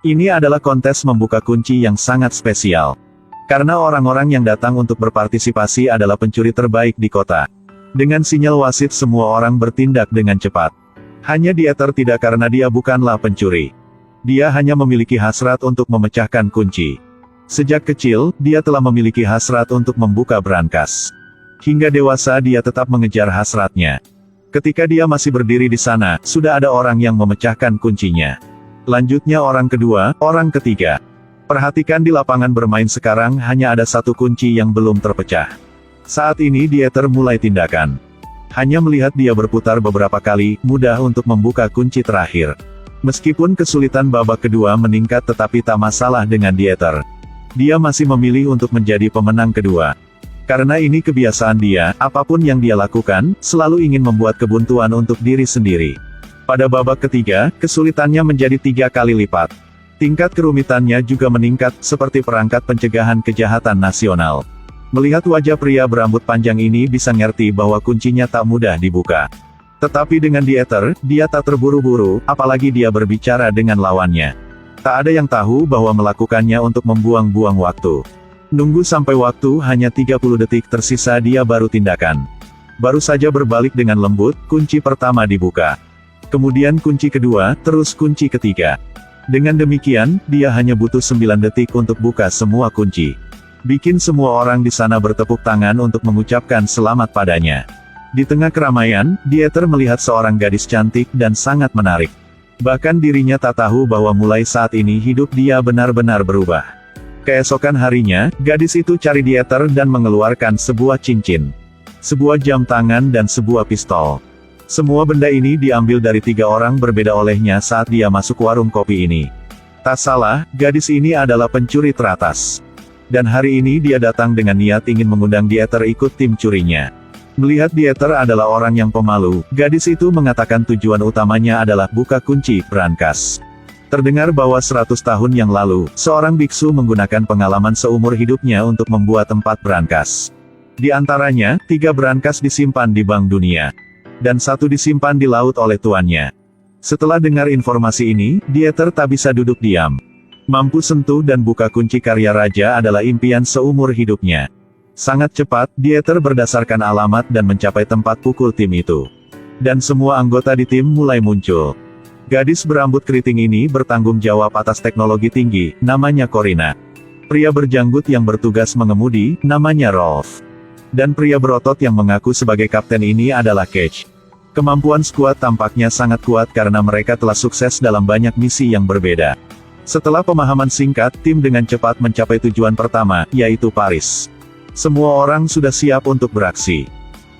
Ini adalah kontes membuka kunci yang sangat spesial. Karena orang-orang yang datang untuk berpartisipasi adalah pencuri terbaik di kota. Dengan sinyal wasit semua orang bertindak dengan cepat. Hanya Dieter tidak karena dia bukanlah pencuri. Dia hanya memiliki hasrat untuk memecahkan kunci. Sejak kecil, dia telah memiliki hasrat untuk membuka brankas. Hingga dewasa dia tetap mengejar hasratnya. Ketika dia masih berdiri di sana, sudah ada orang yang memecahkan kuncinya. Lanjutnya orang kedua, orang ketiga. Perhatikan di lapangan bermain sekarang hanya ada satu kunci yang belum terpecah. Saat ini Dieter mulai tindakan. Hanya melihat dia berputar beberapa kali, mudah untuk membuka kunci terakhir. Meskipun kesulitan babak kedua meningkat tetapi tak masalah dengan Dieter. Dia masih memilih untuk menjadi pemenang kedua. Karena ini kebiasaan dia, apapun yang dia lakukan, selalu ingin membuat kebuntuan untuk diri sendiri. Pada babak ketiga, kesulitannya menjadi 3 kali lipat. Tingkat kerumitannya juga meningkat, seperti perangkat pencegahan kejahatan nasional. Melihat wajah pria berambut panjang ini bisa ngerti bahwa kuncinya tak mudah dibuka. Tetapi dengan Dieter, dia tak terburu-buru, apalagi dia berbicara dengan lawannya. Tak ada yang tahu bahwa melakukannya untuk membuang-buang waktu. Nunggu sampai waktu hanya 30 detik tersisa dia baru tindakan. Baru saja berbalik dengan lembut, kunci pertama dibuka. Kemudian kunci kedua, terus kunci ketiga. Dengan demikian, dia hanya butuh 9 detik untuk buka semua kunci. Bikin semua orang di sana bertepuk tangan untuk mengucapkan selamat padanya. Di tengah keramaian, Dieter melihat seorang gadis cantik dan sangat menarik. Bahkan dirinya tak tahu bahwa mulai saat ini hidup dia benar-benar berubah. Keesokan harinya, gadis itu cari Dieter dan mengeluarkan sebuah cincin, sebuah jam tangan dan sebuah pistol. Semua benda ini diambil dari 3 orang berbeda olehnya saat dia masuk warung kopi ini. Tak salah, gadis ini adalah pencuri teratas. Dan hari ini dia datang dengan niat ingin mengundang Dieter ikut tim curinya. Melihat Dieter adalah orang yang pemalu, gadis itu mengatakan tujuan utamanya adalah buka kunci brankas. Terdengar bahwa 100 tahun yang lalu, seorang biksu menggunakan pengalaman seumur hidupnya untuk membuat 4 brankas. Di antaranya, 3 brankas disimpan di Bank Dunia. Dan 1 disimpan di laut oleh tuannya. Setelah dengar informasi ini, Dieter tak bisa duduk diam. Mampu sentuh dan buka kunci karya raja adalah impian seumur hidupnya. Sangat cepat, Dieter berdasarkan alamat dan mencapai tempat pukul tim itu. Dan semua anggota di tim mulai muncul. Gadis berambut keriting ini bertanggung jawab atas teknologi tinggi, namanya Corina. Pria berjanggut yang bertugas mengemudi, namanya Rolf. Dan pria berotot yang mengaku sebagai kapten ini adalah Cage. Kemampuan skuad tampaknya sangat kuat karena mereka telah sukses dalam banyak misi yang berbeda. Setelah pemahaman singkat, tim dengan cepat mencapai tujuan pertama, yaitu Paris. Semua orang sudah siap untuk beraksi.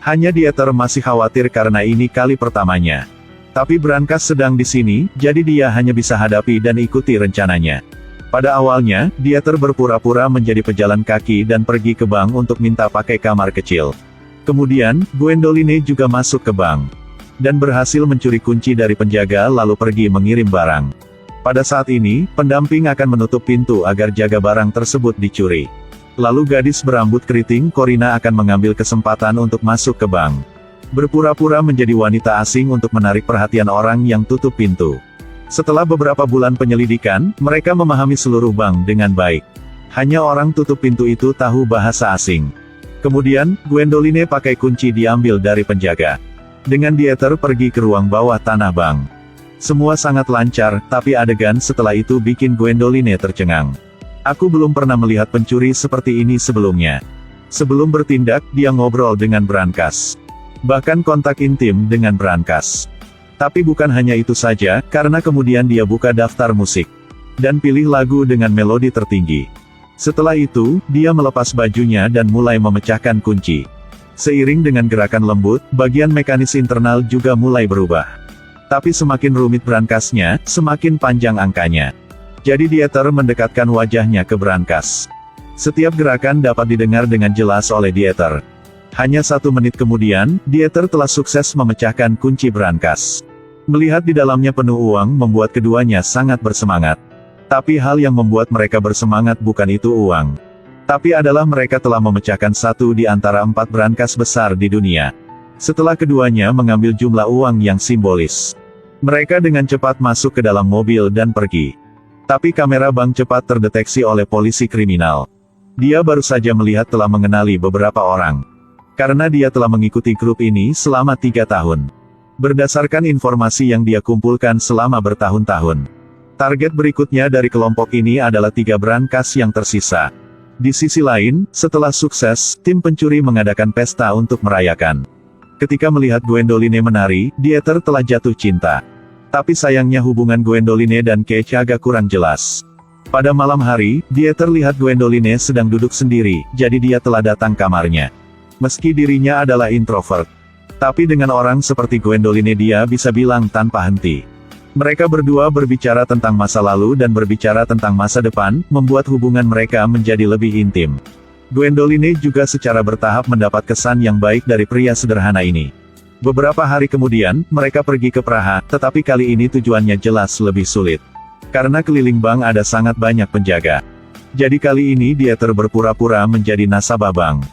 Hanya Dieter masih khawatir karena ini kali pertamanya. Tapi brankas sedang di sini, jadi dia hanya bisa hadapi dan ikuti rencananya. Pada awalnya, Dieter berpura-pura menjadi pejalan kaki dan pergi ke bank untuk minta pakai kamar kecil. Kemudian, Gwendoline juga masuk ke bank. Dan berhasil mencuri kunci dari penjaga lalu pergi mengirim barang. Pada saat ini, pendamping akan menutup pintu agar jaga barang tersebut dicuri. Lalu gadis berambut keriting Corina akan mengambil kesempatan untuk masuk ke bank. Berpura-pura menjadi wanita asing untuk menarik perhatian orang yang tutup pintu. Setelah beberapa bulan penyelidikan, mereka memahami seluruh bank dengan baik. Hanya orang tutup pintu itu tahu bahasa asing. Kemudian, Gwendoline pakai kunci diambil dari penjaga. Dengan Dieter pergi ke ruang bawah tanah bank. Semua sangat lancar, tapi adegan setelah itu bikin Gwendoline tercengang. Aku belum pernah melihat pencuri seperti ini sebelumnya. Sebelum bertindak, dia ngobrol dengan brankas. Bahkan kontak intim dengan brankas. Tapi bukan hanya itu saja, karena kemudian dia buka daftar musik. Dan pilih lagu dengan melodi tertinggi. Setelah itu, dia melepas bajunya dan mulai memecahkan kunci. Seiring dengan gerakan lembut, bagian mekanis internal juga mulai berubah. Tapi semakin rumit brankasnya, semakin panjang angkanya. Jadi Dieter mendekatkan wajahnya ke brankas. Setiap gerakan dapat didengar dengan jelas oleh Dieter. Hanya 1 menit kemudian, Dieter telah sukses memecahkan kunci brankas. Melihat di dalamnya penuh uang membuat keduanya sangat bersemangat. Tapi hal yang membuat mereka bersemangat bukan itu uang. Tapi adalah mereka telah memecahkan 1 di antara 4 brankas besar di dunia. Setelah keduanya mengambil jumlah uang yang simbolis. Mereka dengan cepat masuk ke dalam mobil dan pergi. Tapi kamera bank cepat terdeteksi oleh polisi kriminal. Dia baru saja melihat telah mengenali beberapa orang. Karena dia telah mengikuti grup ini selama 3 tahun. Berdasarkan informasi yang dia kumpulkan selama bertahun-tahun. Target berikutnya dari kelompok ini adalah 3 brankas yang tersisa. Di sisi lain, setelah sukses, tim pencuri mengadakan pesta untuk merayakan. Ketika melihat Gwendoline menari, Dieter telah jatuh cinta. Tapi sayangnya hubungan Gwendoline dan Cage agak kurang jelas. Pada malam hari, Dieter lihat Gwendoline sedang duduk sendiri, jadi dia telah datang kamarnya. Meski dirinya adalah introvert. Tapi dengan orang seperti Gwendoline dia bisa bilang tanpa henti. Mereka berdua berbicara tentang masa lalu dan berbicara tentang masa depan, membuat hubungan mereka menjadi lebih intim. Gwendoline juga secara bertahap mendapat kesan yang baik dari pria sederhana ini. Beberapa hari kemudian, mereka pergi ke Praha, tetapi kali ini tujuannya jelas lebih sulit. Karena keliling bank ada sangat banyak penjaga. Jadi kali ini Dieter berpura-pura menjadi nasabah bank.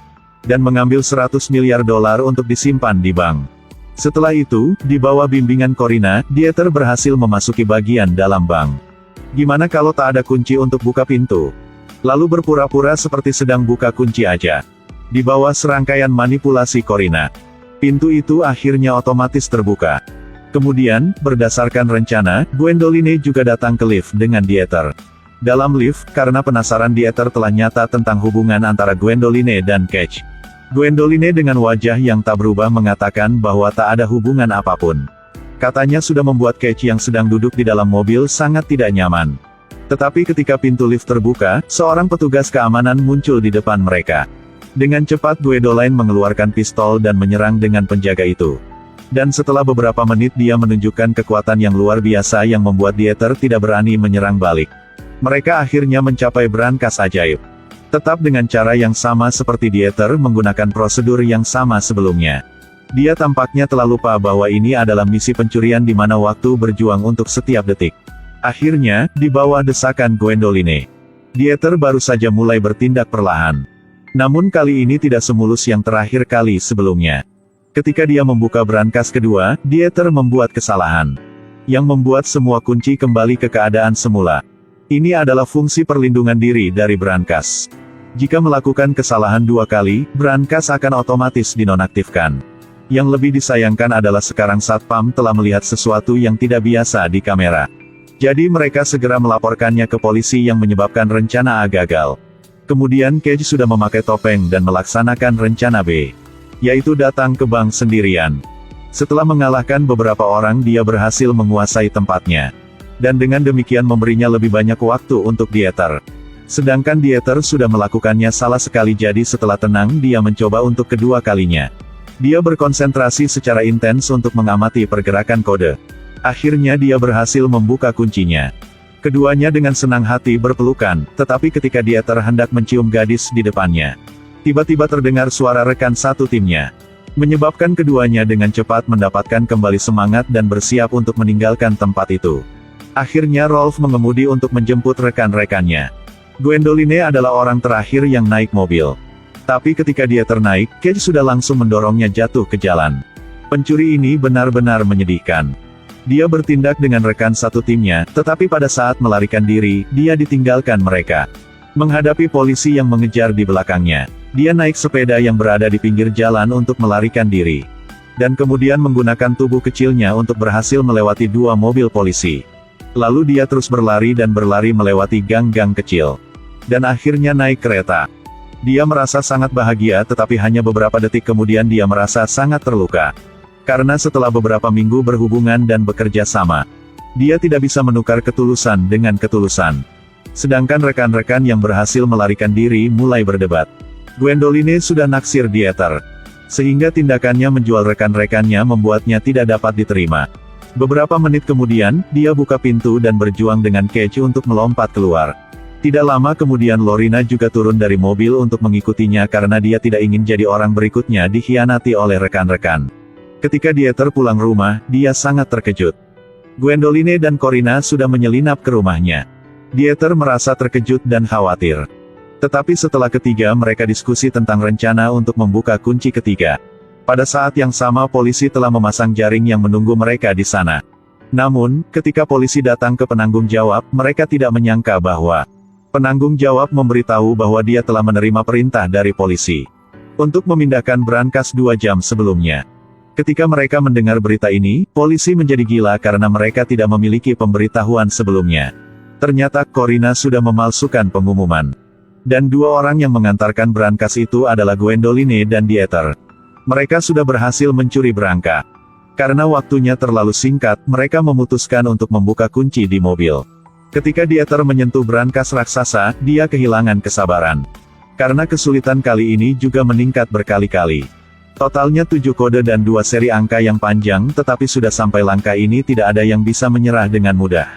Dan mengambil 100 miliar dolar untuk disimpan di bank. Setelah itu, di bawah bimbingan Corina, Dieter berhasil memasuki bagian dalam bank. Gimana kalau tak ada kunci untuk buka pintu? Lalu berpura-pura seperti sedang buka kunci aja. Di bawah serangkaian manipulasi Corina, pintu itu akhirnya otomatis terbuka. Kemudian, berdasarkan rencana, Gwendoline juga datang ke lift dengan Dieter. Dalam lift, karena penasaran Dieter telah nyata tentang hubungan antara Gwendoline dan Cage. Gwendoline dengan wajah yang tak berubah mengatakan bahwa tak ada hubungan apapun. Katanya sudah membuat Cage yang sedang duduk di dalam mobil sangat tidak nyaman. Tetapi ketika pintu lift terbuka, seorang petugas keamanan muncul di depan mereka. Dengan cepat Gwendoline mengeluarkan pistol dan menyerang dengan penjaga itu. Dan setelah beberapa menit dia menunjukkan kekuatan yang luar biasa yang membuat Dieter tidak berani menyerang balik. Mereka akhirnya mencapai brankas ajaib. Tetap dengan cara yang sama seperti Dieter menggunakan prosedur yang sama sebelumnya. Dia tampaknya telah lupa bahwa ini adalah misi pencurian di mana waktu berjuang untuk setiap detik. Akhirnya, di bawah desakan Gwendoline, Dieter baru saja mulai bertindak perlahan. Namun kali ini tidak semulus yang terakhir kali sebelumnya. Ketika dia membuka brankas kedua, Dieter membuat kesalahan. Yang membuat semua kunci kembali ke keadaan semula. Ini adalah fungsi perlindungan diri dari brankas. Jika melakukan kesalahan 2 kali, brankas akan otomatis dinonaktifkan. Yang lebih disayangkan adalah sekarang Satpam telah melihat sesuatu yang tidak biasa di kamera. Jadi mereka segera melaporkannya ke polisi yang menyebabkan rencana A gagal. Kemudian Cage sudah memakai topeng dan melaksanakan rencana B. Yaitu datang ke bank sendirian. Setelah mengalahkan beberapa orang dia berhasil menguasai tempatnya. Dan dengan demikian memberinya lebih banyak waktu untuk Dieter. Sedangkan Dieter sudah melakukannya salah sekali jadi setelah tenang dia mencoba untuk kedua kalinya. Dia berkonsentrasi secara intens untuk mengamati pergerakan kode. Akhirnya dia berhasil membuka kuncinya. Keduanya dengan senang hati berpelukan, tetapi ketika Dieter hendak mencium gadis di depannya, tiba-tiba terdengar suara rekan satu timnya. Menyebabkan keduanya dengan cepat mendapatkan kembali semangat dan bersiap untuk meninggalkan tempat itu. Akhirnya Rolf mengemudi untuk menjemput rekan-rekannya. Gwendoline adalah orang terakhir yang naik mobil. Tapi ketika dia ternaik, Cage sudah langsung mendorongnya jatuh ke jalan. Pencuri ini benar-benar menyedihkan. Dia bertindak dengan rekan satu timnya, tetapi pada saat melarikan diri, dia ditinggalkan mereka. Menghadapi polisi yang mengejar di belakangnya, dia naik sepeda yang berada di pinggir jalan untuk melarikan diri. Dan kemudian menggunakan tubuh kecilnya untuk berhasil melewati 2 mobil polisi. Lalu dia terus berlari dan berlari melewati gang-gang kecil. Dan akhirnya naik kereta. Dia merasa sangat bahagia tetapi hanya beberapa detik kemudian dia merasa sangat terluka. Karena setelah beberapa minggu berhubungan dan bekerja sama, dia tidak bisa menukar ketulusan dengan ketulusan. Sedangkan rekan-rekan yang berhasil melarikan diri mulai berdebat. Gwendoline sudah naksir Dieter. Sehingga tindakannya menjual rekan-rekannya membuatnya tidak dapat diterima. Beberapa menit kemudian, dia buka pintu dan berjuang dengan Cage untuk melompat keluar. Tidak lama kemudian Lorina juga turun dari mobil untuk mengikutinya karena dia tidak ingin jadi orang berikutnya dikhianati oleh rekan-rekan. Ketika Dieter pulang rumah, dia sangat terkejut. Gwendoline dan Corina sudah menyelinap ke rumahnya. Dieter merasa terkejut dan khawatir. Tetapi setelah ketiga mereka diskusi tentang rencana untuk membuka kunci ketiga. Pada saat yang sama polisi telah memasang jaring yang menunggu mereka di sana. Namun, ketika polisi datang ke penanggung jawab, mereka tidak menyangka bahwa penanggung jawab memberitahu bahwa dia telah menerima perintah dari polisi untuk memindahkan berangkas 2 jam sebelumnya. Ketika mereka mendengar berita ini, polisi menjadi gila karena mereka tidak memiliki pemberitahuan sebelumnya. Ternyata Corina sudah memalsukan pengumuman. Dan 2 orang yang mengantarkan berangkas itu adalah Gwendoline dan Dieter. Mereka sudah berhasil mencuri berangkas. Karena waktunya terlalu singkat, mereka memutuskan untuk membuka kunci di mobil. Ketika Dieter menyentuh berangkas raksasa, dia kehilangan kesabaran. Karena kesulitan kali ini juga meningkat berkali-kali. Totalnya 7 kode dan 2 seri angka yang panjang, tetapi sudah sampai langkah ini tidak ada yang bisa menyerah dengan mudah.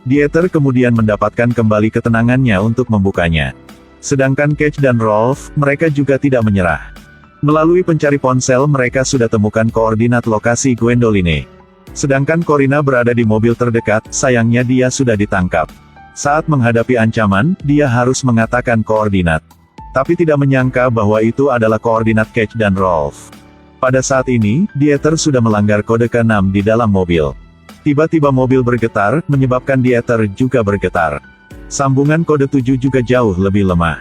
Dieter kemudian mendapatkan kembali ketenangannya untuk membukanya. Sedangkan Cage dan Rolf, mereka juga tidak menyerah. Melalui pencari ponsel mereka sudah temukan koordinat lokasi Gwendoline. Sedangkan Corina berada di mobil terdekat, sayangnya dia sudah ditangkap. Saat menghadapi ancaman, dia harus mengatakan koordinat. Tapi tidak menyangka bahwa itu adalah koordinat Cage dan Rolf. Pada saat ini, Dieter sudah melanggar kode ke-6 di dalam mobil. Tiba-tiba mobil bergetar, menyebabkan Dieter juga bergetar. Sambungan kode 7 juga jauh lebih lemah.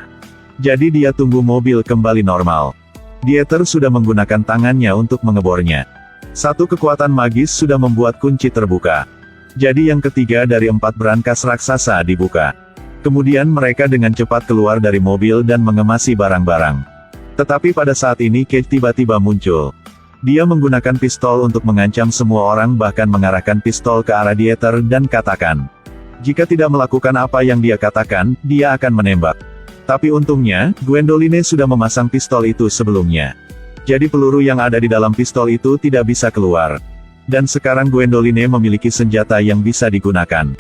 Jadi dia tunggu mobil kembali normal. Dieter sudah menggunakan tangannya untuk mengebornya. Satu kekuatan magis sudah membuat kunci terbuka. Jadi yang ketiga dari 4 berangkas raksasa dibuka. Kemudian mereka dengan cepat keluar dari mobil dan mengemasi barang-barang. Tetapi pada saat ini Cage tiba-tiba muncul. Dia menggunakan pistol untuk mengancam semua orang, bahkan mengarahkan pistol ke arah Dieter dan katakan, jika tidak melakukan apa yang dia katakan, dia akan menembak. Tapi untungnya, Gwendoline sudah memasang pistol itu sebelumnya. Jadi peluru yang ada di dalam pistol itu tidak bisa keluar. Dan sekarang Gwendoline memiliki senjata yang bisa digunakan.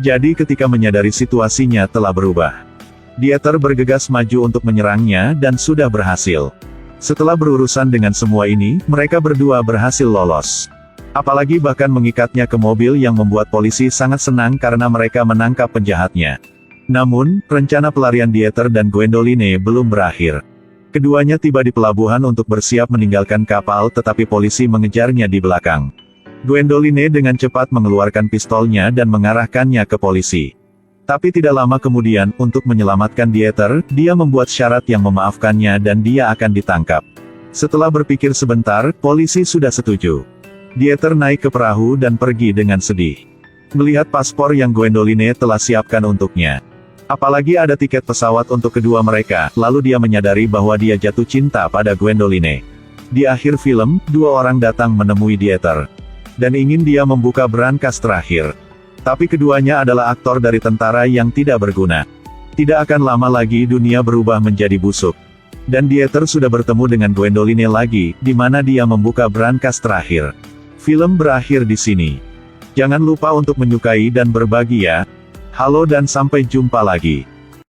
Jadi ketika menyadari situasinya telah berubah, Dieter bergegas maju untuk menyerangnya dan sudah berhasil. Setelah berurusan dengan semua ini, mereka berdua berhasil lolos. Apalagi bahkan mengikatnya ke mobil yang membuat polisi sangat senang karena mereka menangkap penjahatnya. Namun, rencana pelarian Dieter dan Gwendoline belum berakhir. Keduanya tiba di pelabuhan untuk bersiap meninggalkan kapal, tetapi polisi mengejarnya di belakang. Gwendoline dengan cepat mengeluarkan pistolnya dan mengarahkannya ke polisi. Tapi tidak lama kemudian, untuk menyelamatkan Dieter, dia membuat syarat yang memaafkannya dan dia akan ditangkap. Setelah berpikir sebentar, polisi sudah setuju. Dieter naik ke perahu dan pergi dengan sedih. Melihat paspor yang Gwendoline telah siapkan untuknya. Apalagi ada tiket pesawat untuk kedua mereka, lalu dia menyadari bahwa dia jatuh cinta pada Gwendoline. Di akhir film, 2 orang datang menemui Dieter. Dan ingin dia membuka berangkas terakhir. Tapi keduanya adalah aktor dari tentara yang tidak berguna. Tidak akan lama lagi dunia berubah menjadi busuk. Dan Dieter sudah bertemu dengan Gwendoline lagi, di mana dia membuka berangkas terakhir. Film berakhir di sini. Jangan lupa untuk menyukai dan berbagi ya. Halo dan sampai jumpa lagi.